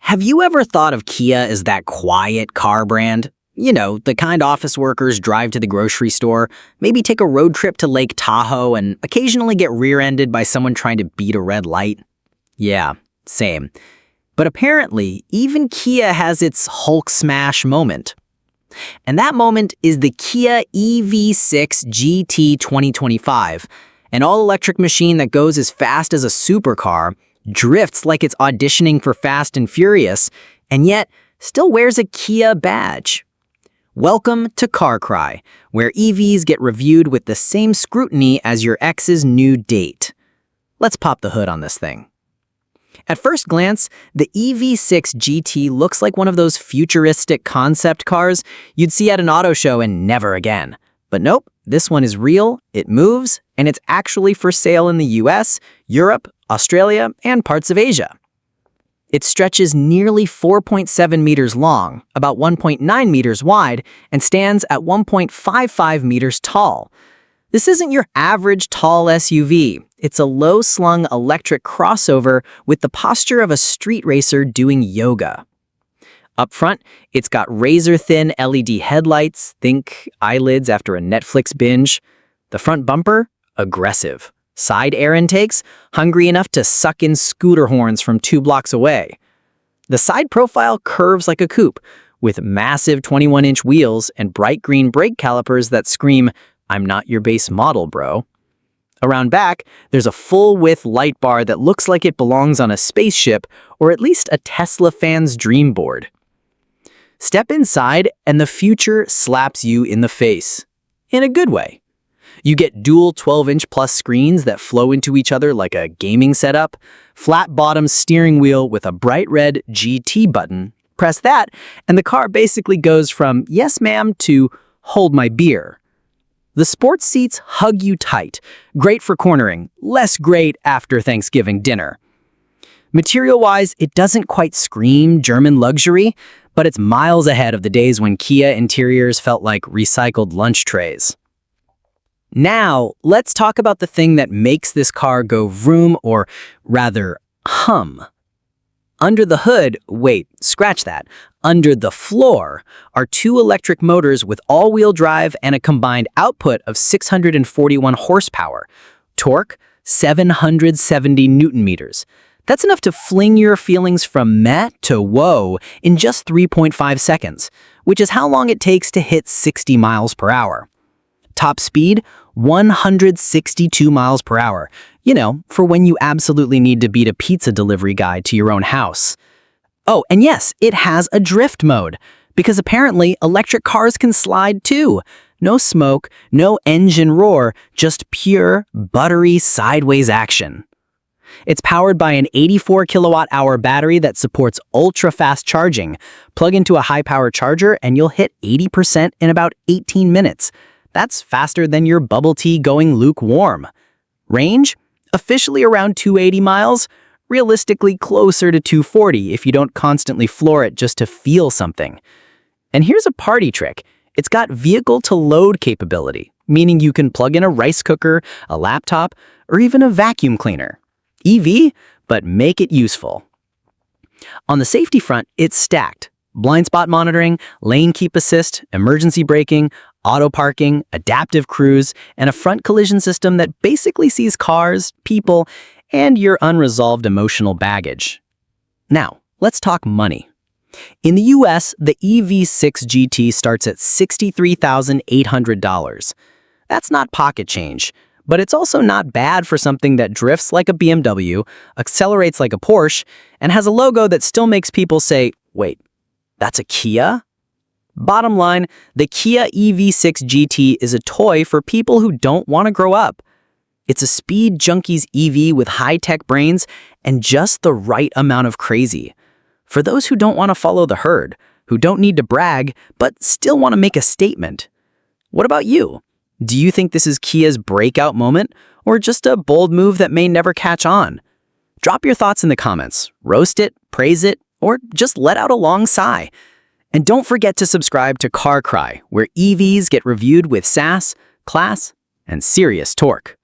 Have you ever thought of Kia as that quiet car brand? You know, the kind office workers drive to the grocery store, maybe take a road trip to Lake Tahoe, and occasionally get rear-ended by someone trying to beat a red light? Yeah, same. But apparently, even Kia has its Hulk smash moment. And that moment is the Kia EV6 GT 2025, an all-electric machine that goes as fast as a supercar, drifts like it's auditioning for Fast and Furious, and yet still wears a Kia badge. Welcome to Carcry, where EVs get reviewed with the same scrutiny as your ex's new date. Let's pop the hood on this thing. At first glance, the EV6 GT looks like one of those futuristic concept cars you'd see at an auto show and never again. But nope, this one is real, it moves, and it's actually for sale in the US, Europe, Australia, and parts of Asia. It stretches nearly 4.7 meters long, about 1.9 meters wide, and stands at 1.55 meters tall. This isn't your average tall SUV. It's a low-slung electric crossover with the posture of a street racer doing yoga. Up front, it's got razor-thin LED headlights, think eyelids after a Netflix binge. The front bumper, aggressive. Side air intakes, hungry enough to suck in scooter horns from 2 blocks away. The side profile curves like a coupe, with massive 21-inch wheels and bright green brake calipers that scream, "I'm not your base model, bro." Around back, there's a full-width light bar that looks like it belongs on a spaceship or at least a Tesla fan's dream board. Step inside and the future slaps you in the face. In a good way. You get dual 12-inch plus screens that flow into each other like a gaming setup, flat-bottom steering wheel with a bright red GT button. Press that, and the car basically goes from "yes ma'am" to "hold my beer." The sports seats hug you tight, great for cornering, less great after Thanksgiving dinner. Material-wise, it doesn't quite scream German luxury, but it's miles ahead of the days when Kia interiors felt like recycled lunch trays. Now, let's talk about the thing that makes this car go vroom, or rather, hum. Under the hood, wait, scratch that. Under the floor are 2 electric motors with all-wheel drive and a combined output of 641 horsepower. Torque, 770 newton meters. That's enough to fling your feelings from meh to whoa in just 3.5 seconds, which is how long it takes to hit 60 miles per hour. Top speed, 162 miles per hour. You know, for when you absolutely need to beat a pizza delivery guy to your own house. Oh, and yes, it has a drift mode, because apparently electric cars can slide too. No smoke, no engine roar, just pure, buttery sideways action. It's powered by an 84 kilowatt-hour battery that supports ultra-fast charging. Plug into a high-power charger and you'll hit 80% in about 18 minutes. That's faster than your bubble tea going lukewarm. Range? Officially around 280 miles. Realistically closer to 240 if you don't constantly floor it just to feel something. And here's a party trick. It's got vehicle-to-load capability, meaning you can plug in a rice cooker, a laptop, or even a vacuum cleaner. EV, but make it useful. On the safety front, it's stacked. Blind spot monitoring, lane keep assist, emergency braking, auto parking, adaptive cruise, and a front collision system that basically sees cars, people, and your unresolved emotional baggage. Now, let's talk money. In the US, the EV6 GT starts at $63,800. That's not pocket change, but it's also not bad for something that drifts like a BMW, accelerates like a Porsche, and has a logo that still makes people say, "Wait, that's a Kia?" Bottom line, the Kia EV6 GT is a toy for people who don't want to grow up. It's a speed junkies EV with high-tech brains and just the right amount of crazy. For those who don't want to follow the herd, who don't need to brag, but still want to make a statement. What about you? Do you think this is Kia's breakout moment, or just a bold move that may never catch on? Drop your thoughts in the comments, roast it, praise it, or just let out a long sigh. And don't forget to subscribe to Carcry, where EVs get reviewed with sass, class, and serious torque.